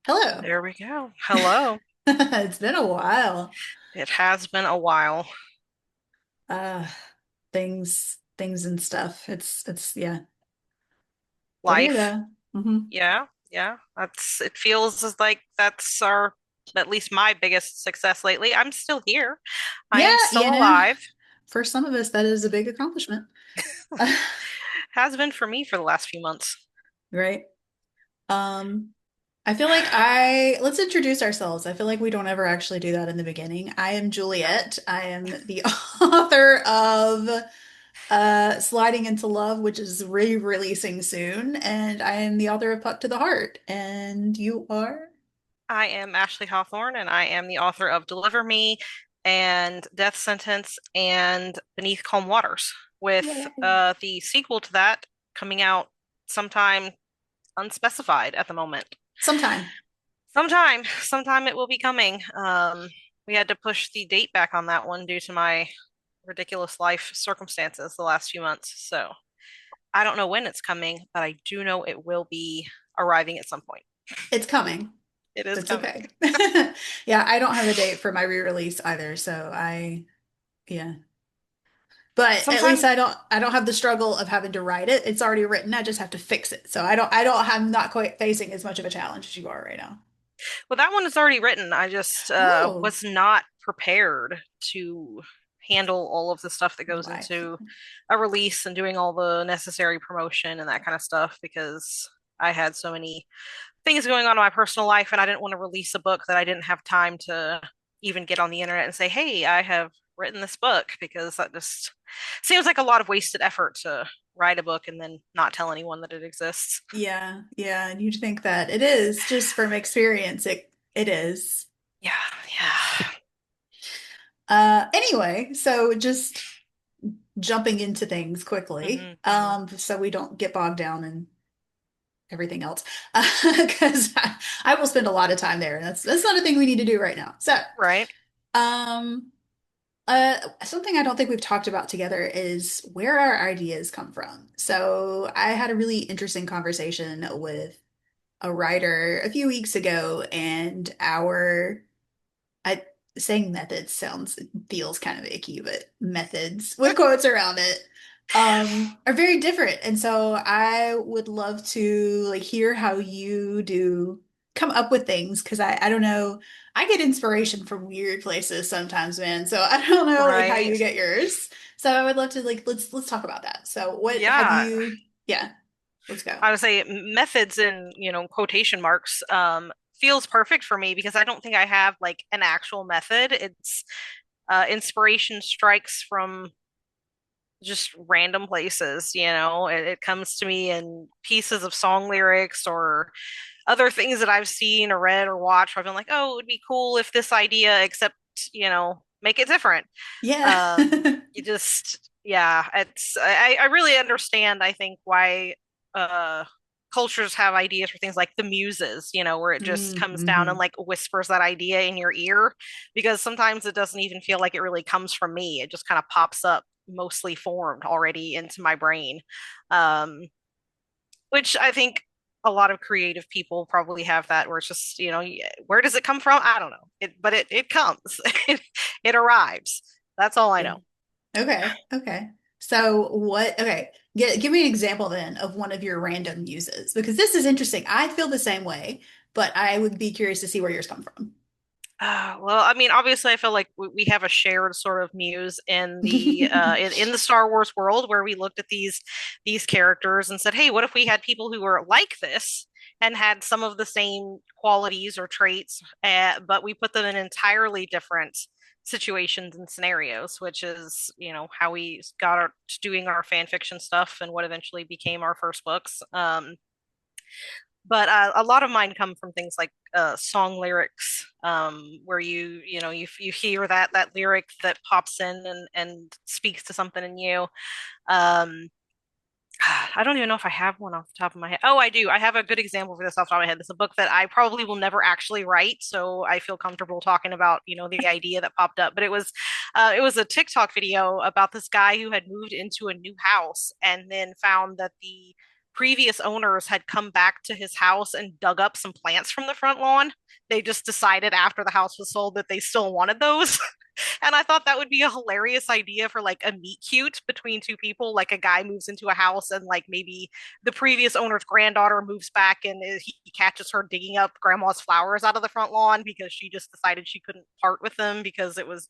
Hello. There we go. Hello. It's been a while. It has been a while. Uh, things and stuff. It's yeah. We're here Life. though. Hmm. Yeah, yeah. It feels as like that's our at least my biggest success lately. I'm still here. I Yeah, am still you know, alive. for some of us that is a big accomplishment. Has been for me for the last few months. Right? Um, I feel like I let's introduce ourselves. I feel like we don't ever actually do that in the beginning. I am No. Juliet. I am the author of Sliding into Love, which is re-releasing soon, and I am the author of Puck to the Heart. And you are? I am Ashley Hawthorne and I am the author of Deliver Me and Death Sentence and Beneath Calm Waters, with Yay. the sequel to that coming out sometime unspecified at the moment. Sometime. Sometime it will be coming. We had to push the date back on that one due to my ridiculous life circumstances the last few months. So I don't know when it's coming, but I do know it will be arriving at some point. It's coming. It is It's coming. okay. Yeah, I don't have a date for my re-release either, so yeah. But at least Sometime, I don't have the struggle of having to write it. It's already written. I just have to fix it. So I'm not quite facing as much of a challenge as you are right now. well, that one is already written. I just Oh, was not prepared to handle all of the stuff that goes life. into a release and doing all the necessary promotion and that kind of stuff because I had so many things going on in my personal life, and I didn't want to release a book that I didn't have time to even get on the internet and say, "Hey, I have written this book," because that just seems like a lot of wasted effort to write a book and then not tell anyone that it exists. Yeah, yeah, and you'd think that it is just from experience. It is. Yeah, yeah. Anyway, so just jumping into things quickly, Hmm. so we don't get bogged down in everything else, because I will spend a lot of time there, and that's not a thing we need to do right now. So, Right. um, something I don't think we've talked about together is where our ideas come from. So, I had a really interesting conversation with a writer a few weeks ago, and I saying methods feels kind of icky, but methods with quotes around it are very different. And so I would love to like hear how you do come up with things because I don't know. I get inspiration from weird places sometimes, man. So I don't know like how Right. you get yours. So I would love to like let's talk about that. So what have Yeah. you yeah, let's go. I would say methods in, quotation marks, feels perfect for me because I don't think I have like an actual method. It's inspiration strikes from just random places, it comes to me in pieces of song lyrics or other things that I've seen or read or watched where I've been like, oh, it would be cool if this idea, except, make it different. Yeah. You just, yeah, I really understand, I think, why uh, cultures have ideas for things like the muses, where it just comes down and Mm-hmm. like whispers that idea in your ear, because sometimes it doesn't even feel like it really comes from me. It just kind of pops up mostly formed already into my brain. Um, which I think a lot of creative people probably have that where it's just, where does it come from? I don't know. But it comes. it arrives. That's all I Yeah. know. Okay. Okay. So okay, give me an example then of one of your random uses because this is interesting. I feel the same way, but I would be curious to see where yours come from. Well, I mean, obviously, I feel like we have a shared sort of muse in the in the Star Wars world where we looked at these characters and said, "Hey, what if we had people who were like this and had some of the same qualities or traits, but we put them in entirely different situations and scenarios," which is, how we got to doing our fan fiction stuff and what eventually became our first books. But a lot of mine come from things like song lyrics, where you hear that lyric that pops in and speaks to something in you. Um, I don't even know if I have one off the top of my head. Oh, I do. I have a good example for this off the top of my head. This is a book that I probably will never actually write, so I feel comfortable talking about, the idea that popped up. But it was a TikTok video about this guy who had moved into a new house and then found that the previous owners had come back to his house and dug up some plants from the front lawn. They just decided after the house was sold that they still wanted those. And I thought that would be a hilarious idea for like a meet cute between two people. Like a guy moves into a house and like maybe the previous owner's granddaughter moves back and he catches her digging up grandma's flowers out of the front lawn because she just decided she couldn't part with them because it was,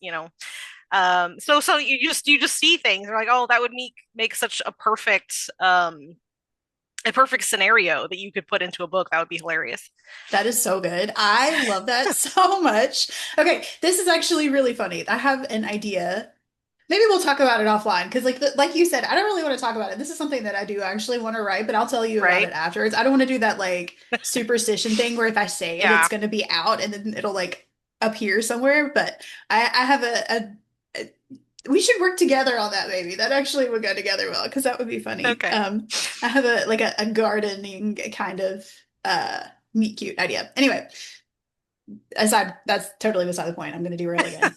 so you just see things. You're like, oh, that would make such a perfect scenario that you could put into a book. That would be hilarious. That is so good. I love that so much. Okay, this is actually really funny. I have an idea. Maybe we'll talk about it offline because, like you said, I don't really want to talk about it. This is something that I do actually want to write, but I'll tell you about Right? it afterwards. I don't want to do that like superstition thing where if I say it, it's Yeah. going to be out and then it'll like appear somewhere. But I have we should work together on that, maybe. That actually would go together well because that would be funny. Okay. I have a gardening kind of meet cute idea. Anyway, that's totally beside the point. I'm going to derail again.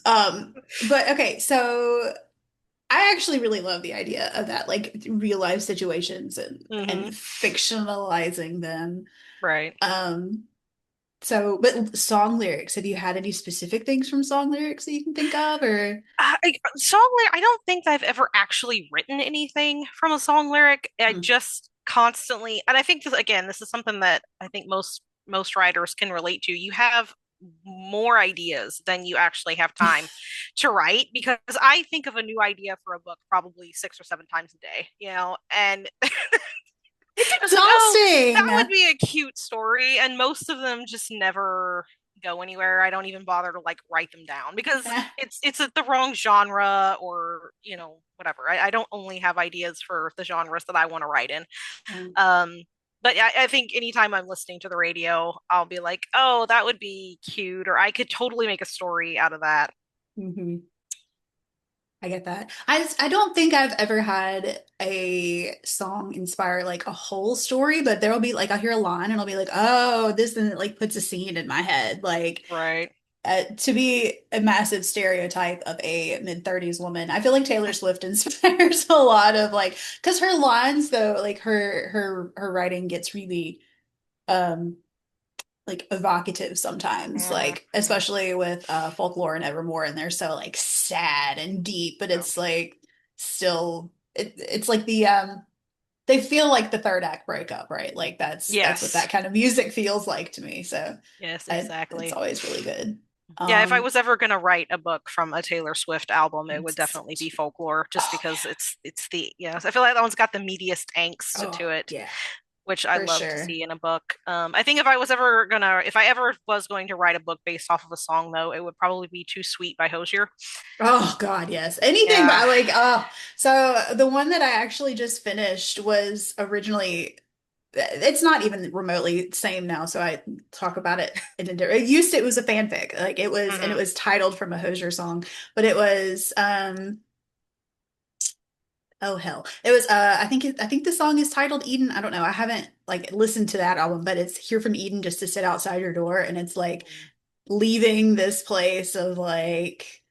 But okay, so I actually really love the idea of that, like real life situations and Hmm. fictionalizing them. Right. Um, but song lyrics, have you had any specific things from song lyrics that you can think of, or Song lyric. I don't think I've ever actually written anything from a song lyric. I Hmm. just constantly, and I think this again, this is something that I think most writers can relate to. You have more ideas than you actually have time to write because I think of a new idea for a book probably 6 or 7 times a day, and It's it's like, oh, exhausting. that would be a cute story. And most of them just never go anywhere. I don't even bother to like write them down because Eh, it's the wrong genre or, whatever. I don't only have ideas for the genres that I want to write in. um, Um, but I think anytime I'm listening to the radio, I'll be like, oh, that would be cute, or I could totally make a story out of that. mhm. I get that. I don't think I've ever had a song inspire like a whole story, but there'll be like I'll hear a line and I'll be like, oh, this, and it like puts a scene in my head. Like Right. to be a massive stereotype of a mid-30s woman, I feel like Taylor Swift inspires a lot of like because her lines though, like her writing gets really um like evocative sometimes, like Mm-hmm. especially with folklore and evermore, and they're so like sad and deep, but Yeah. it's like still it's like they feel like the third act breakup, right? Like that's what Yes. that kind of music feels like to me. So Yes, it's exactly. always really good. Yeah, if I um was ever going to write a book from a Taylor Swift album, it would it's, definitely be folklore, just oh because it's the I feel like that one's got the meatiest angst yeah, oh to it, yeah, which I for love to sure. see in a book. I think if I ever was going to write a book based off of a song, though, it would probably be "Too Sweet" by Hosier. Oh God, yes. Anything but Yeah. I like so the one that I actually just finished was originally it's not even remotely the same now, so I talk about it in a different it used to it was a fanfic. Like it was and it Hmm. was titled from a Hozier song, but it was oh hell. It was I think the song is titled Eden. I don't know. I haven't like listened to that album, but it's Here from Eden just to sit outside your door and it's like leaving this place of like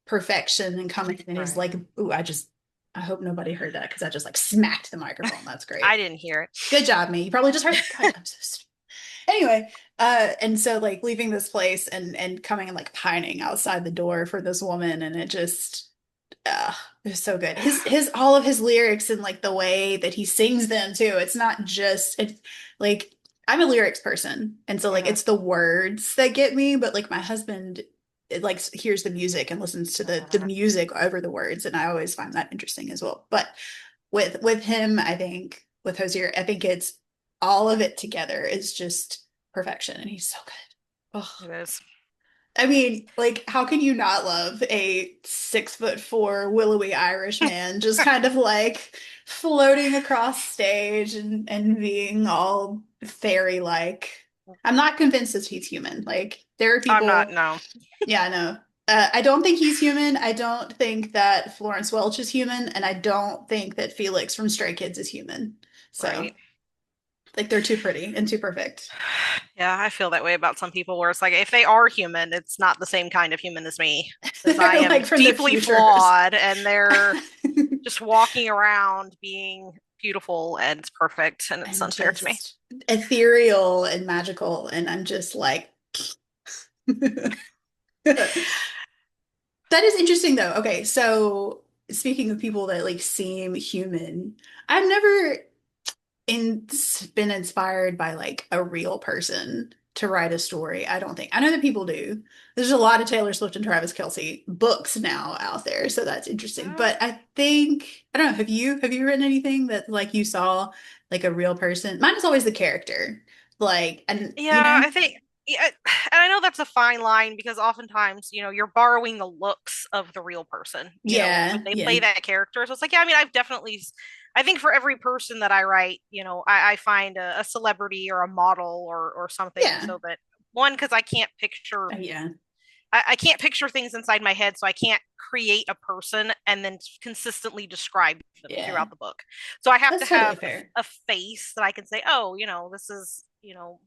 perfection and coming and he's Right. like, ooh, I hope nobody heard that because I just like smacked the microphone. That's I great. didn't hear Good job, me. You probably just heard God, I'm so stupid. Anyway, and so like leaving this place and coming and like pining outside the door for this woman, and it just it's so good. His all of his lyrics and like the way that he sings them too. It's not just it's like I'm a lyrics person, and so like it. it's the words that get me, but like my husband it like hears the music and listens to the Hmm. music over the words, and I always find that interesting as well. But with him, I think with Hosier, I think it's all of it together is just perfection, and he's so good. Oh, It is. I mean, like, how can you not love a 6'4" willowy Irish man just kind of like floating across stage and being all fairy like? I'm not convinced that he's human. Like, there are I'm not. people, No. yeah, no. I don't think he's human. I don't think that Florence Welch is human, and I don't think that Felix from Stray Kids is human. So, Right. like, they're too pretty and too perfect. Yeah, I feel that way about some people where it's like if they are human, it's not the same kind of human as me because I They're like am from the deeply future. flawed and they're just walking around being beautiful and it's perfect and it's and unfair to me. just ethereal and magical. And I'm just like, that is interesting though. Okay, so speaking of people that like seem human, I've never in been inspired by like a real person to write a story. I don't think. I know that people do. There's a lot of Taylor Swift and Travis Kelce books now out there, so that's interesting. Uh, But I think I don't know. Have you written anything that like you saw like a real person? Mine is always the character. Like, and you Yeah, know, I think, yeah, and I know that's a fine line because oftentimes, you're borrowing the looks of the real person, when yeah, they yeah, play that character. So it's like, yeah, I mean, I think for every person that I write, I find a celebrity or a model or something yeah, so that one, because I can't picture yeah. I can't picture things inside my head, so I can't create a person and then consistently describe them Yeah. throughout the book. So I have to That's totally have fair. a face that I can say, oh, this is,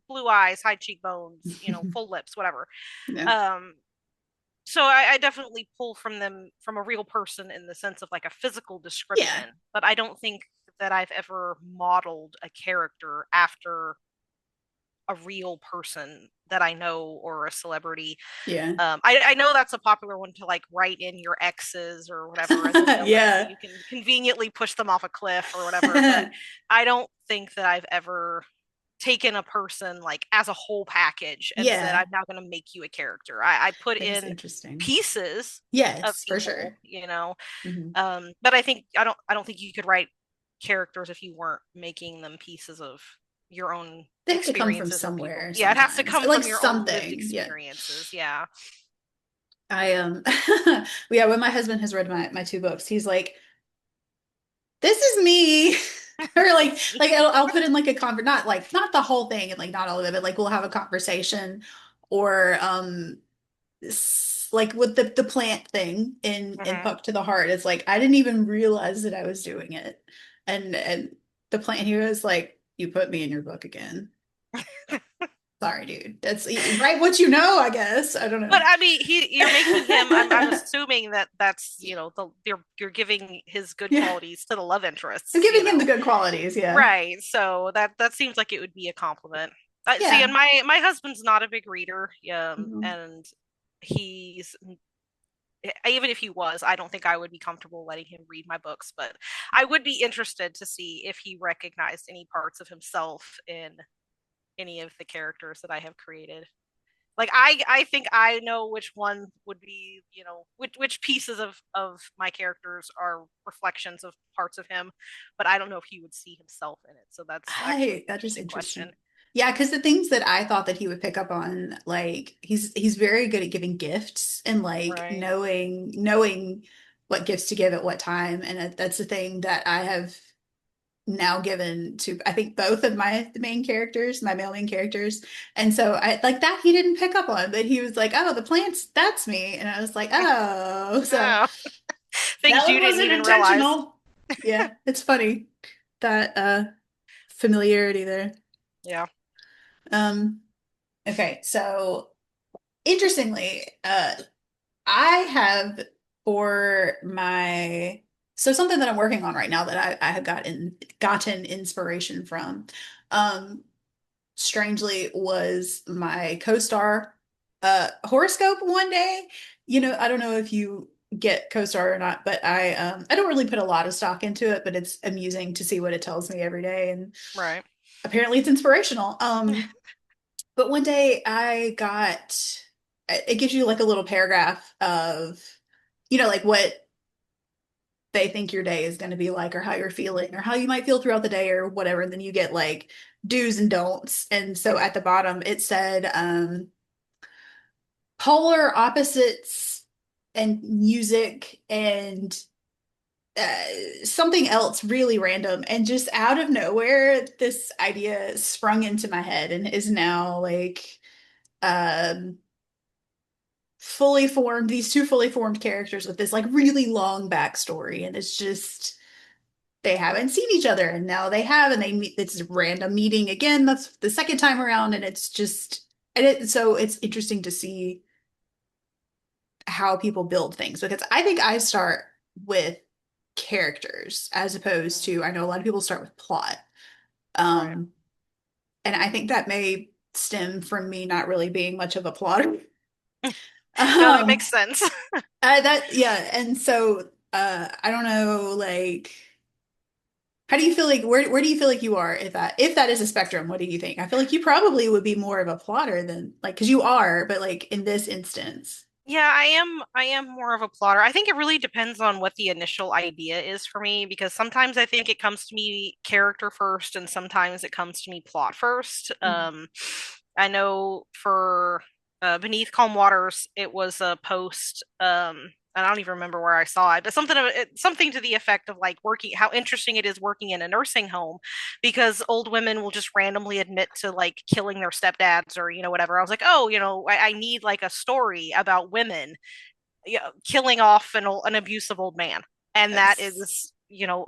blue eyes, high cheekbones, full lips, whatever. Yeah. Um, so I definitely pull from them from a real person in the sense of like a physical Yeah. description, but I don't think that I've ever modeled a character after a real person that I know or a celebrity. Yeah. I know that's a popular one to like write in your exes or whatever as a villain, so Yeah. you can conveniently push them off a cliff or whatever. But I don't think that I've ever taken a person like as a whole package and said, Yeah. I'm now going to make you a character. I put That is in interesting. pieces of Yes, for people, sure. Hmm. but I don't think you could write characters if you weren't making them pieces of your own They have to come from experiences of people. somewhere Yeah, it has to sometimes. come Like from your own lived something. Yeah. experiences. Yeah. I yeah, when my husband has read my two books, he's like, this is me. Or like I'll put in like a not like not the whole thing and like not all of it, but like we'll have a conversation or like with the plant thing in Hmm. Hook to the Heart. It's like I didn't even realize that I was doing it. And the plant he was like, you put me in your book again. Sorry, dude. That's right what you know, I guess. I don't But know. I mean, you're making him. I'm assuming that that's you're giving his good Yeah. qualities to the love I'm interests. giving him the good qualities, yeah. Right. So that seems like it would be a compliment. See, and Yeah. my husband's not a big reader, Mhm. and he's even if he was, I don't think I would be comfortable letting him read my books. But I would be interested to see if he recognized any parts of himself in any of the characters that I have created. Like I think I know which one would be, which pieces of my characters are reflections of parts of him, but I don't know if he would see himself in it. So that's actually an That is interesting question. interesting. Yeah, because the things that I thought that he would pick up on, like he's very good at giving gifts and like Right. knowing what gifts to give at what time, and that's the thing that I have now given to I think both of my main characters, my male main characters, and so I like that he didn't pick up on, but he was like, "Oh, the plants, that's me," and I was like, "Oh," so Oh, that things one you didn't wasn't even realize. intentional. Yeah, it's funny that familiarity there. Yeah. Um, okay, so interestingly, I have for my so something that I'm working on right now that I have gotten inspiration from, um, strangely was my co-star horoscope one day. I don't know if you get co-star or not, but I don't really put a lot of stock into it, but it's amusing to see what it tells me every day, and Right. apparently it's inspirational. But one day I got it gives you like a little paragraph of, like what they think your day is going to be like or how you're feeling or how you might feel throughout the day or whatever. And then you get like do's and don'ts. And so Hmm. at the bottom it said polar opposites and music and something else really random. And just out of nowhere, this idea sprung into my head and is now like um these two fully formed characters with this like really long backstory. And it's just they haven't seen each other and now they have, and they meet it's a random meeting again. That's the second time around, and it's just so it's interesting to see how people build things because I think I start with characters as opposed Mhm. to, I know a lot of people start with plot. Right. Um, and I think that may stem from me not really being much of a plotter. No, that Um, makes sense. that yeah, and so I don't know, like, how do you feel like where do you feel like you are if that is a spectrum? What do you think? I feel like you probably would be more of a plotter than like because you are, but like in this instance. Yeah, I am more of a plotter. I think it really depends on what the initial idea is for me because sometimes I think it comes to me character first and sometimes it comes to me plot first. Mhm. I know for Beneath Calm Waters, it was a post I don't even remember where I saw it, but something to the effect of like working how interesting it is working in a nursing home because old women will just randomly admit to like killing their stepdads or whatever. I was like, oh, I need like a story about women, killing off an abusive old man, and that Yes. is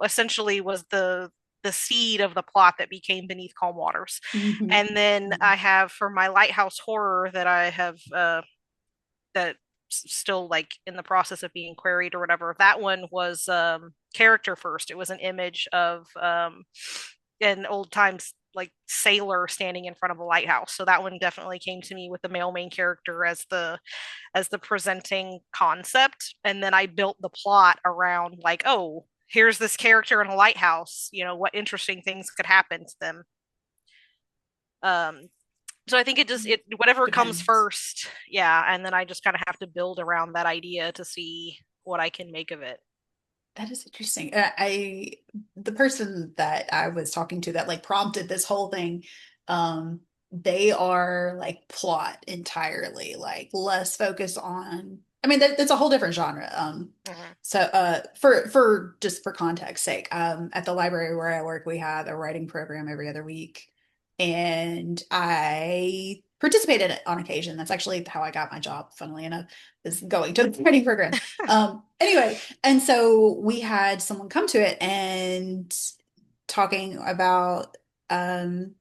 essentially was the seed of the plot that became Beneath Calm Waters. Hmm. And then I have for my lighthouse horror that I have that still like in the process of being queried or whatever. That one was character first. It was an image of an old times like sailor standing in front of a lighthouse. So that one definitely came to me with the male main character as the presenting concept, and then I built the plot around like, oh, here's this character in a lighthouse. What interesting things could happen to them. Um, so I think it whatever comes Depends. first, yeah, and then I just kind of have to build around that idea to see what I can make of it. That is interesting. The person that I was talking to that like prompted this whole thing, um, they are like plot entirely, like less focused on. I mean, that's a whole different genre. Mhm. So for just for context sake, at the library where I work, we have a writing program every other week, and I participate in it on occasion. That's actually how I got my job, funnily enough, is going to the writing program. Anyway, and so we had someone come to it and talking about um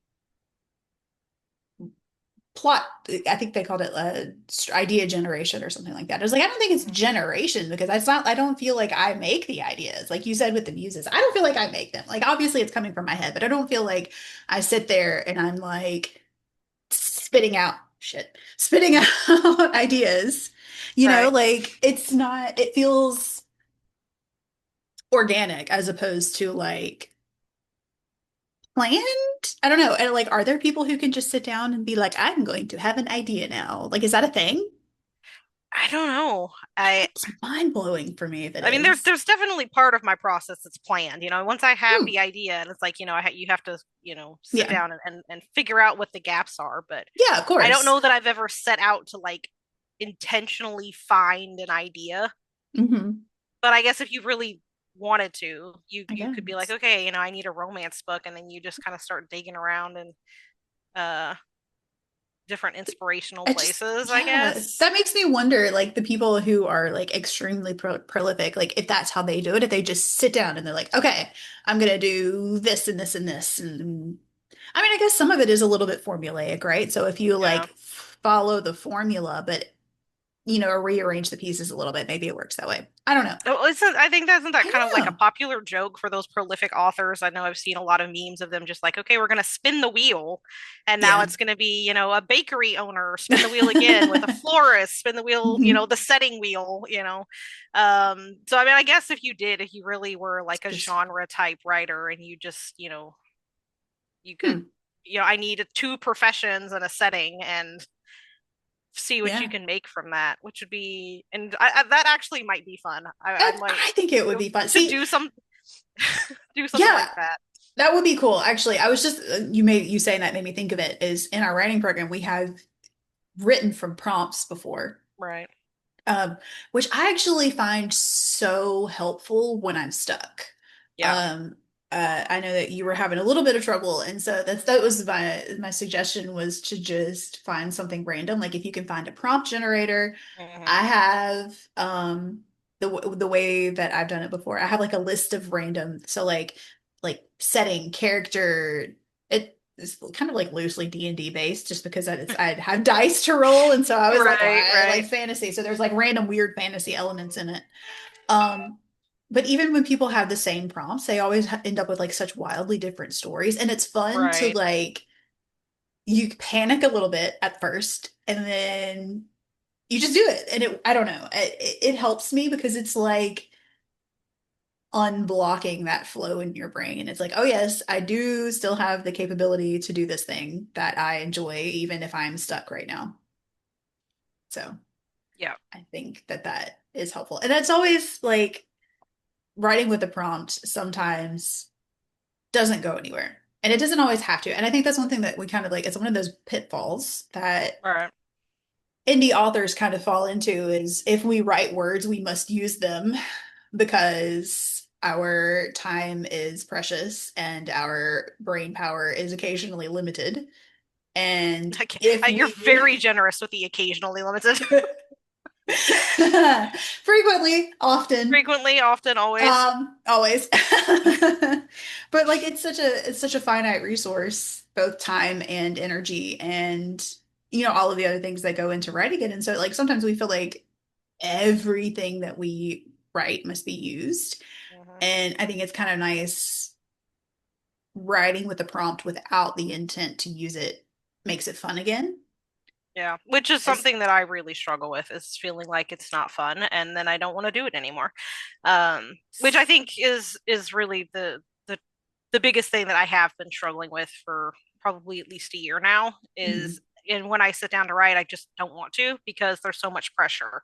plot. I think they called it idea generation or something like that. I was like, I don't think it's generation because it's not, I don't feel like I make the ideas. Like you said with the muses, I don't feel like I make them. Like obviously it's coming from my head, but I don't feel like I sit there and I'm like spitting Mhm. out ideas. Right. Like it's not, it feels organic as opposed to like planned. I don't know. And like, are there people who can just sit down and be like, I'm going to have an idea now? Like, is that a thing? I don't know. I It's mind blowing for me if it I mean, there's is. there's definitely part of my process that's planned. Once I have Hmm. the idea, and it's like, you have to, sit Yeah. down and figure out what the gaps are. But Yeah, of I don't course. know that I've ever set out to like intentionally find an idea. Hmm. But I guess if you really wanted to, I you could be like, guess. okay, I need a romance book, and then you just kind of start digging around in uh different inspirational I just, places, I yeah, guess. that makes me wonder, like the people who are like extremely prolific, like if that's how they do it, if they just sit down and they're like, okay, I'm gonna do this and this and this, and I mean, I guess some of it is a little bit formulaic, right? So if you Yeah. like follow the formula, but rearrange the pieces a little bit, maybe it works that way. I don't know. Oh, I think isn't that I kind of don't like a know. popular joke for those prolific authors? I know I've seen a lot of memes of them just like, okay, we're gonna spin the wheel, and now Yeah. it's gonna be, a bakery owner, spin the wheel again with a florist, spin the wheel, Mhm. the setting wheel. So I mean, I guess if you really were like a Just, genre type writer and you just, you could, hmm. I need two professions and a setting and see what you Yeah. can make from that, which would be, and that actually might be fun. I might I think it would be fun. to See, do do something yeah, like that. that would be cool. Actually, I was just you saying that made me think of it is in our writing program we have written from prompts before. Right. um, which I actually find so helpful when I'm stuck. Yeah. Um, I know that you were having a little bit of trouble, and so that was my suggestion was to just find something random. Like if you can find a prompt generator, Hmm. I have the way that I've done it before. I have like a list of random, so like setting, character. It's kind of like loosely D&D based just because I'd have dice to roll. And so I was like, oh, Right. I like Right. fantasy. So there's like random weird fantasy elements in it. Um, but even when people have the same prompts, they always end up with like such wildly different stories. And it's fun to Right. like, you panic a little bit at first and then you just do it. And I don't know, it helps me because it's like unblocking that flow in your brain. And it's like, oh, yes, I do still have the capability to do this thing that I enjoy, even if I'm stuck right now. So Yeah. I think that that is helpful. And that's always like writing with a prompt sometimes doesn't go anywhere. And it doesn't always have to. And I think that's one thing that we kind of like, it's one of those pitfalls that Right. indie authors kind of fall into is if we write words, we must use them because our time is precious and our brain power is occasionally limited. And Okay. if You're we very generous with the occasionally limited. frequently, often, Frequently, often, always. always. But like it's such a finite resource, both time and energy and all of the other things that go into writing it. And so like sometimes we feel like everything that we write must be used. Hmm. And I think it's kind of nice writing with a prompt without the intent to use it makes it fun again. Yeah, which is As something that I really struggle with is feeling like it's not fun and then I don't want to do it anymore. Which I think is really the biggest thing that I have been struggling with for probably at least a year now is Mhm, and when I sit down to write, I just don't want to because there's so much pressure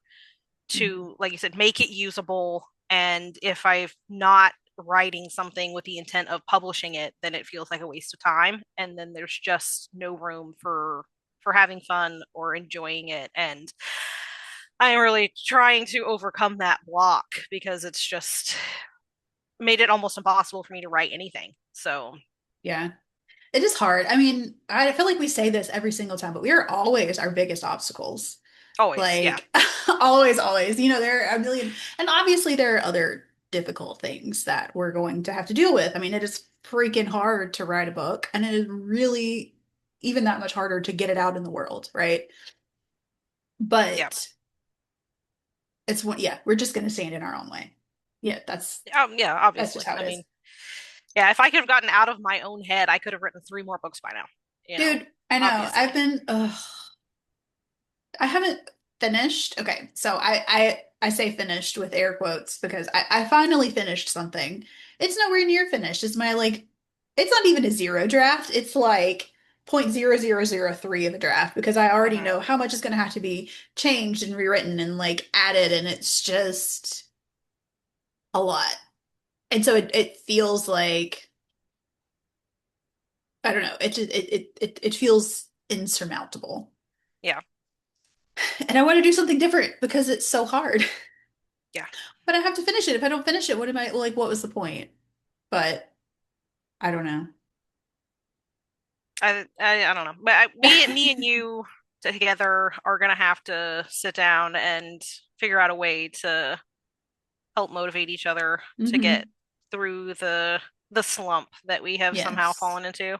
mhm. to, like you said, make it usable. And if I'm not writing something with the intent of publishing it, then it feels like a waste of time. And then there's just no room for having fun or enjoying it. And I'm really trying to overcome that block because it's just made it almost impossible for me to write anything. So Yeah. It is hard. I mean, I feel like we say this every single time, but we are always our biggest obstacles. always, yeah, Like always, always. There are a million, and obviously there are other difficult things that we're going to have to deal with. I mean, it is freaking hard to write a book, and it is really even that much harder to get it out in the world, right? yeah. But it's one, yeah, we're just going to stand in our own way. Yeah, Yeah, that's just obviously. how I it mean, is. yeah, if I could have gotten out of my own head, I could have written three more books by now, Dude, I know. obviously. I haven't finished. Okay, so I say finished with air quotes because I finally finished something. It's nowhere near finished. It's my like it's not even a zero draft. It's like 0.0003 of a draft because I already Hmm. know how much is going to have to be changed and rewritten and like added and it's just a lot. And so it feels like I don't know. It feels insurmountable. Yeah, And I want to do something different because it's so hard. yeah. But I have to finish it. If I don't finish it, what am I like? What was the point? But I don't know. I don't know, but me and you together are gonna have to sit down and figure out a way to help motivate each other to get Hmm. through the slump that we have somehow Yes. fallen into.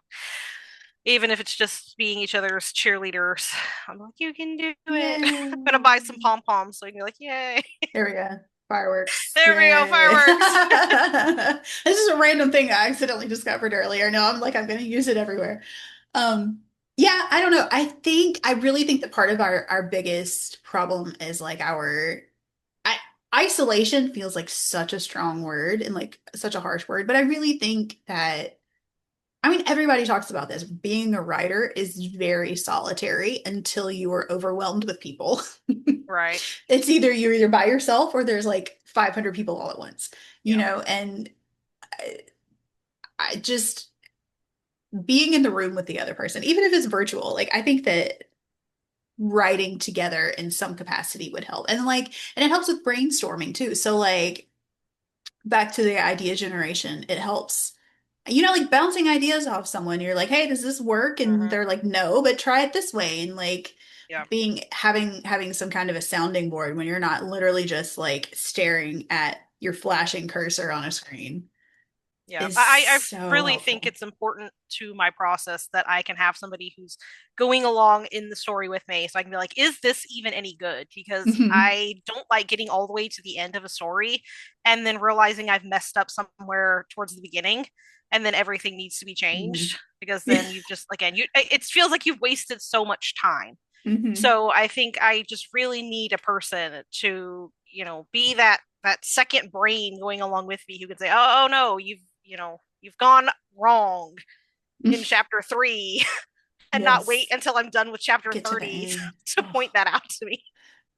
Even if it's just being each other's cheerleaders. I'm like, you can do it. I'm gonna buy some Yay. pom poms so you can be like, yay. There we go. Fireworks. There we go, Yay. fireworks. This is a random thing I accidentally discovered earlier. No, I'm like, I'm going to use it everywhere. Um, yeah, I don't know. I really think that part of our biggest problem is like I, isolation feels like such a strong word and like such a harsh word, but I really think that I mean, everybody talks about this. Being a writer is very solitary until you are overwhelmed with people. Right. It's you're either by yourself or there's like 500 people all at once, Yeah. and I, I just being in the room with the other person, even if it's virtual, like I think that writing together in some capacity would help. And it helps with brainstorming too. So like back to the idea generation, it helps like bouncing ideas off someone. You're like, hey, does this work? And Hmm. they're like, no, but try it this way. And like Yeah. being having some kind of a sounding board when you're not literally just like staring at your flashing cursor on a screen. Yeah, is I so really think helpful. it's important to my process that I can have somebody who's going along in the story with me, so I can be like, is this even any good? Because Hmm. I don't like getting all the way to the end of a story and then realizing I've messed up somewhere towards the beginning, and then everything needs to be changed Hmm. because then you've just again you it feels like you've wasted so much time. Hmm. So I think I just really need a person to, be that second brain going along with me who can say, "Oh, oh no, you've gone wrong in chapter 3," and not wait Yes. until I'm done with chapter Get to the 30 end. to Oh. point that out to me.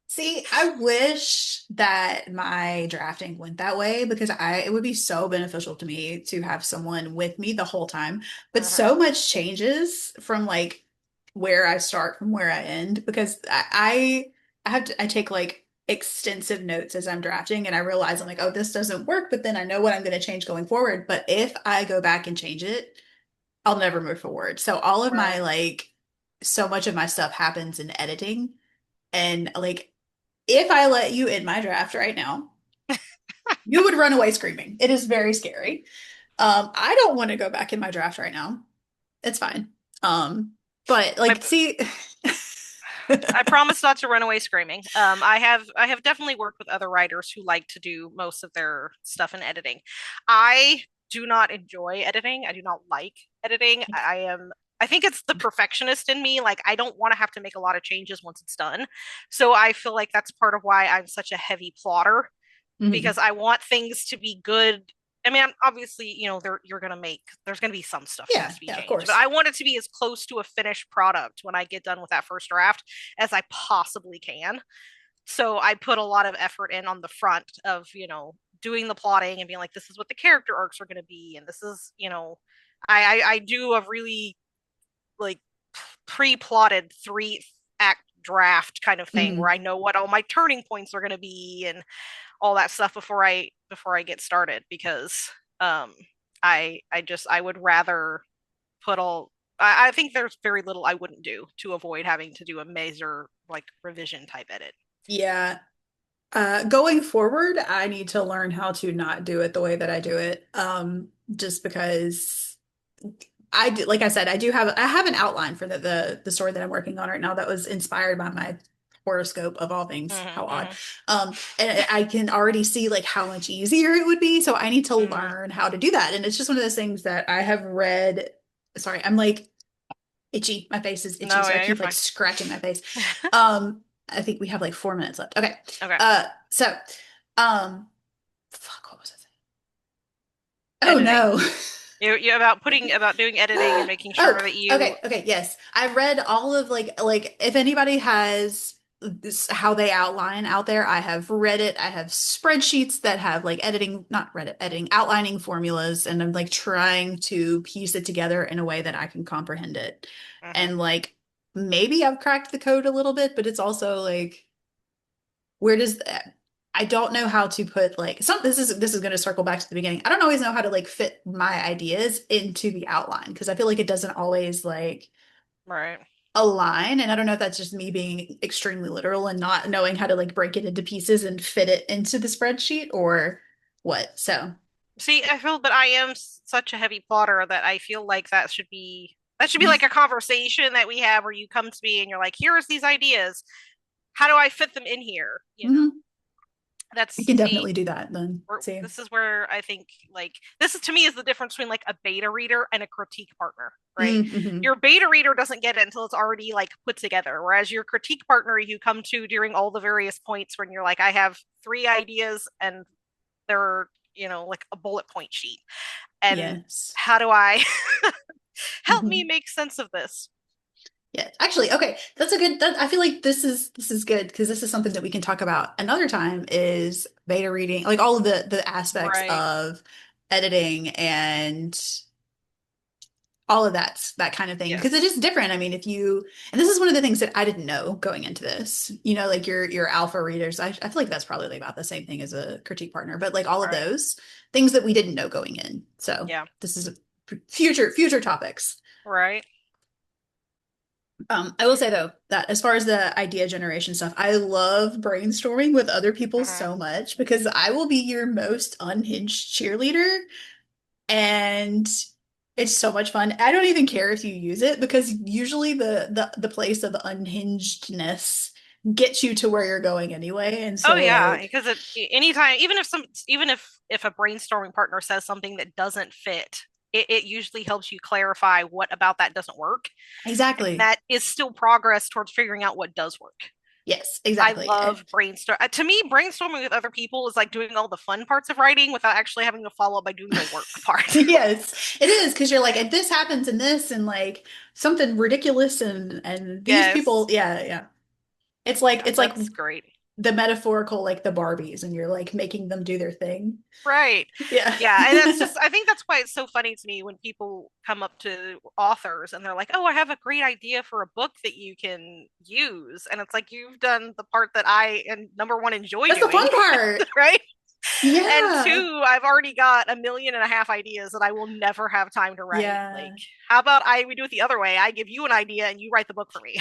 See, I wish that my drafting went that way because it would be so beneficial to me to have someone with me the whole time. But Mm-hmm. so much changes from like where I start from where I end because I take like extensive notes as I'm drafting and I realize I'm like, oh, Mm-hmm. this doesn't work, but then I know what I'm going to change going forward. But if I go back and change it, I'll never move forward. So all of my Right. like so much of my stuff happens in editing. And like, if I let you in my draft right now, you would run away screaming. It is very scary. I don't want to go back in my draft right now. It's fine. Um, but I like, see, I promise not to run away screaming. I have definitely worked with other writers who like to do most of their stuff in editing. I do not enjoy editing. I do not like editing. I think it's the perfectionist in me. Like I don't want to have to make a lot of changes once it's done. So I feel like that's part of why I'm such a heavy plotter because mhm. I want things to be good. I mean, obviously, there's gonna be some stuff that has Yeah, to be yeah, of changed, but course. I want it to be as close to a finished product when I get done with that first draft as I possibly can. So I put a lot of effort in on the front of, doing the plotting and being like, this is what the character arcs are gonna be, and this is, I do a really like pre-plotted 3 act draft kind of thing where Mhm. I know what all my turning points are going to be and all that stuff before I get started because um I would rather put all I think there's very little I wouldn't do to avoid having to do a major like revision type edit. Yeah. Going forward, I need to learn how to not do it the way that I do it. Just because I do, like I said, I have an outline for the story that I'm working on right now that was inspired by my horoscope of all things. How Mm-hmm, odd. mm-hmm, And I can already see like how much easier it would be. So I need to mm-hmm. learn how to do that. And it's just one of those things that I have read. Sorry, I'm like itchy. My face is itchy, No, so I yeah, you're keep like fine. scratching my face. I think we have like 4 minutes left. Okay. Okay. So, fuck, what was I saying? Oh Editing. no. You're about doing editing and making Oh, sure that you okay, yes. I read all of like if anybody has how they outline out there, I have read it. I have spreadsheets that have like editing, not read it, editing, outlining formulas, and I'm like trying to piece it together in a way that I can comprehend it. Mhm. And like maybe I've cracked the code a little bit, but it's also like where does that I don't know how to put like some this is going to circle back to the beginning. I don't always know how to like fit my ideas into the outline because I feel like it doesn't always like Right. align and I don't know if that's just me being extremely literal and not knowing how to like break it into pieces and fit it into the spreadsheet or what. So, See, I feel, but I am such a heavy plotter that I feel like that should be like a conversation that we have where you come to me and you're like, here's these ideas. How do I fit them in here? mhm, we That's can see, definitely do that then. See. this is where I think like this is to me is the difference between like a beta reader and a critique partner, right? Mm-hmm. Your beta reader doesn't get it until it's already like put together, whereas your critique partner you come to during all the various points when you're like, I have 3 ideas and they're like a bullet point sheet and Yes. how do I help me Mm-hmm. make sense of this? Yeah, actually, okay. That's a good I feel like this is good because this is something that we can talk about another time is beta reading, like all of the aspects Right. of editing and all of that kind of thing because it Yes. is different. I mean, if you and this is one of the things that I didn't know going into this. Like your alpha readers, I feel like that's probably about the same thing as a critique partner, but like all of Right. those things that we didn't know going in. So, Yeah. this is a future topics. Right. I will say though that as far as the idea generation stuff, I love brainstorming with other people Hmm. so much because I will be your most unhinged cheerleader and it's so much fun. I don't even care if you use it because usually the place of unhingedness gets you to where you're going anyway. And Oh so yeah, like because anytime, even if a brainstorming partner says something that doesn't fit, it usually helps you clarify what about that doesn't work, and exactly. that is still progress towards figuring out what does work. Yes, I exactly. love brainstorm. To me, brainstorming with other people is like doing all the fun parts of writing without actually having to follow up by doing the work part. Yes, it is because you're like, and this happens and this and like something ridiculous and these people, Yes. yeah, yeah. Yeah, It's like that's great. the metaphorical like the Barbies and you're like making them do their thing. Right. Yeah. Yeah, and that's just I think that's why it's so funny to me when people come up to authors and they're like, "Oh, I have a great idea for a book that you can use." And it's like you've done the part that I and number one enjoy That's the doing, fun part. right? And Yeah. two, I've already got 1.5 million ideas that I will never have time to write. Like, Yeah. how about we do it the other way? I give you an idea and you write the book for me.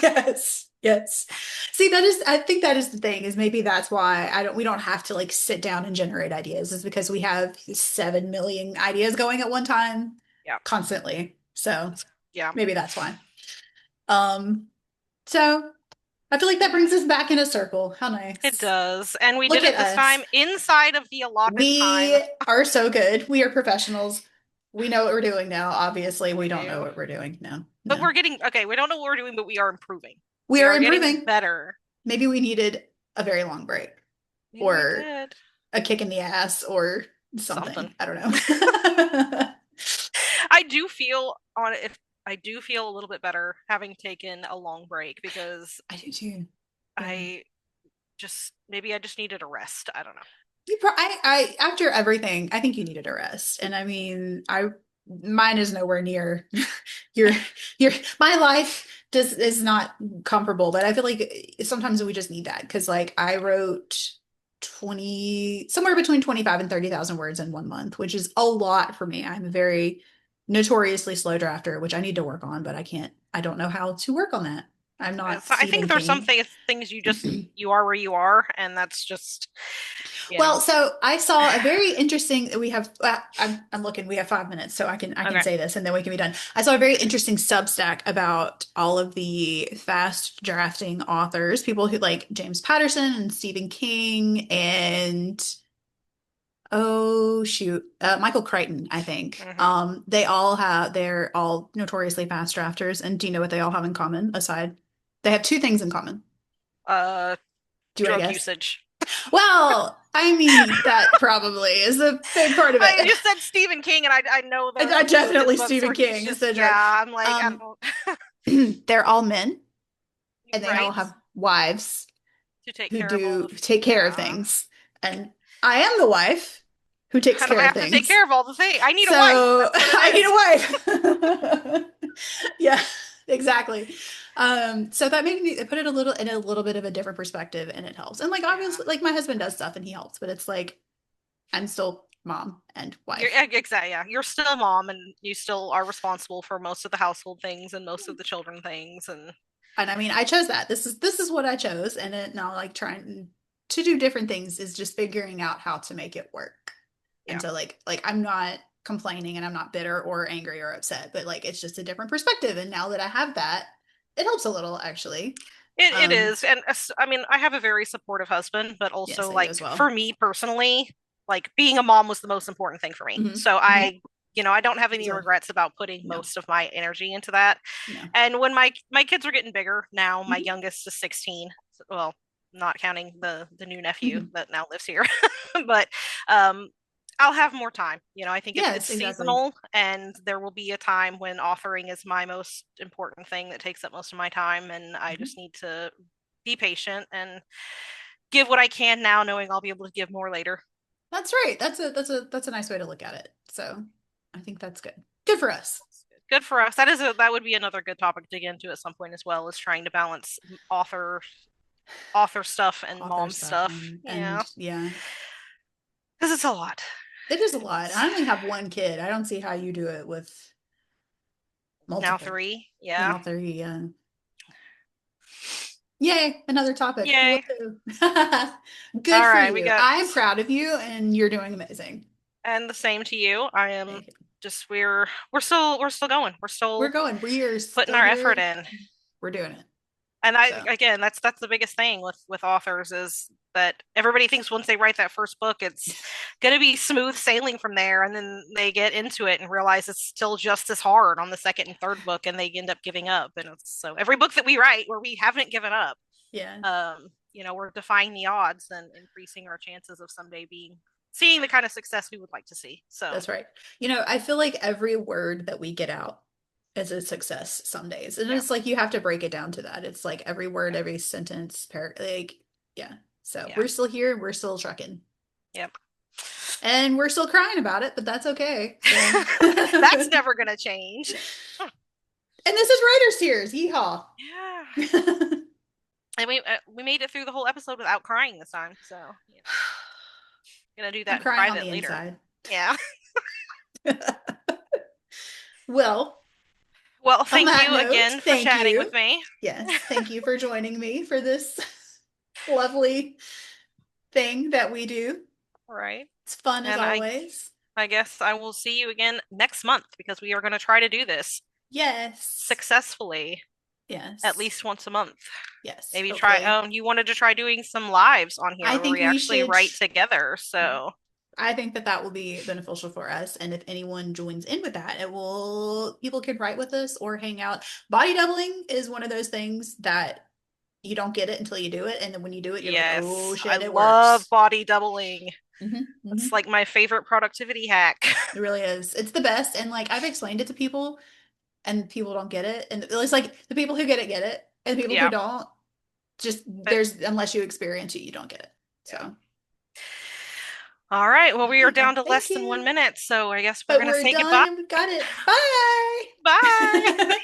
Yes. Yes. See, that is, I think that is the thing, is maybe that's why we don't have to like sit down and generate ideas, is because we have 7 million ideas going at one time Yeah. constantly. So Yeah. maybe that's why. Um, so I feel like that brings us back in a circle. How It nice. does. And we Look did at it this us. time inside of the allotted time. We are so good. We are professionals. We know what we're doing now. Obviously, we We don't know do. what we're doing. No, But no. we're getting okay, we don't know what we're doing, but we are improving. We We are are getting improving. better. Maybe we needed a very long break Maybe we or did. a kick in the ass or Something. something. I don't know. I do feel on if I do feel a little bit better having taken a long break because I do too. Yeah. I just maybe I just needed a rest. I don't know. After everything, I think you needed a rest. And I mean, mine is nowhere near your, your, my life just is not comparable, but I feel like sometimes we just need that because like I wrote 20, somewhere between 25 and 30,000 words in 1 month, which is a lot for me. I'm a very notoriously slow drafter, which I need to work on, but I don't know how to work on that. I'm not So I think Stephen there's some King. things you are where you are, and that's just you Well, know. so I saw a very interesting. We have. I'm looking. We have 5 minutes, so I can Okay. say this, and then we can be done. I saw a very interesting Substack about all of the fast drafting authors, people who like James Patterson and Stephen King, and oh shoot, Michael Crichton, I think. Hmm. They're all notoriously fast drafters, and do you know what they all have in common? Aside, they have two things in common. Uh, Do you want to drug guess? usage. Well, I mean, that probably is a big part of I it. just said Stephen King, and I know there are I some of his definitely books Stephen where he's King is just the drug. yeah. I'm like I Um, don't. they're all men and they all Right have wives to take who care of all do the take care of yeah. things. And I am the wife who takes And I care of have to take things. care of all the things. I need a wife. So That's what it I is. need a wife. Yeah, exactly. So that made me it put it a little in a little bit of a different perspective and it helps. And like Yeah. obviously like my husband does stuff and he helps, but it's like I'm still mom and You're wife. exactly yeah. You're still a mom and you still are responsible for most of the household things and most of the children things and And I mean, I chose that. This is what I chose, and it now like trying to do different things is just figuring out how to make it work. And yeah. so like I'm not complaining and I'm not bitter or angry or upset, but like it's just a different perspective. And now that I have that, it helps a little actually. It Um, is. And I mean, I have a very supportive husband, but yes, also I do like as for well. me personally, like being a mom was the most important thing for me. Hmm. So Hmm. I don't have any So regrets about putting no, most of my energy into that. no. And when my kids are getting bigger now, my Hmm. youngest is 16. Well, not counting the new nephew Hmm. that now lives here. But um I'll have more time. I think it's Yes, exactly. seasonal and there will be a time when authoring is my most important thing that takes up most of my time and I Hmm. just need to be patient and give what I can now knowing I'll be able to give more later. That's right. That's a nice way to look at it. So I think that's good. Good for us. Good for us. That would be another good topic to dig into at some point as well, is trying to balance author stuff and Author mom stuff stuff. and Yeah, yeah. because it's a lot. It is a lot. It's I only have one kid. I don't see how you do it with now multiple. 3. Yeah. Now three. Yay, another topic. Yay. Woohoo. All Good for right, we you. got I'm proud of you and you're doing amazing. And the same to you. I am Okay. just we're still going. We're We're still going. We are putting still our effort here. in. We're doing it. And I So again, that's the biggest thing with authors is that everybody thinks once they write that first book, it's going to be smooth sailing from there, and then they get into it and realize it's still just as hard on the second and third book, and they end up giving up. And it's so every book that we write where we haven't given up, yeah, we're defying the odds and increasing our chances of someday being seeing the kind of success we would like to see. So that's right. I feel like every word that we get out is a success some days. And yeah, it's like you have to break it down to that. It's like every word, yeah, every sentence, like, yeah. So yeah, we're still here, we're still trucking. yep. And we're still crying about it, but that's okay. So That's never gonna change. And this is writer's tears. Yeehaw. Yeah. And we made it through the whole episode without crying this time. So, gonna do I'm that in crying on private the later. inside. Yeah. Well, Well, on thank that you note, again for thank chatting you. with me. Yes, thank you for joining me for this lovely thing that we do. Right. It's fun as And I always. I guess I will see you again next month because we are going to try to do this Yes. successfully at Yes. least once a month. Yes. Maybe try Hopefully. you wanted to try doing some lives on I here where think we we actually should. write together. So, I think that that will be beneficial for us. And if anyone joins in with that, people can write with us or hang out. Body doubling is one of those things that you don't get it until you do it. And then when you do it, you're like, oh yes, I shit, it love works. body doubling. It's Hmm. like my favorite productivity hack. It really is. It's the best. And like I've explained it to people and people don't get it. And it's like the people who get it. And the people who Yeah. don't, just But unless you experience it, you don't get it. yeah. So, All right. Well, we are okay, down well, to thank less than you. 1 minute, so I guess we're But gonna we're say done goodbye. and we got it. Bye. Bye.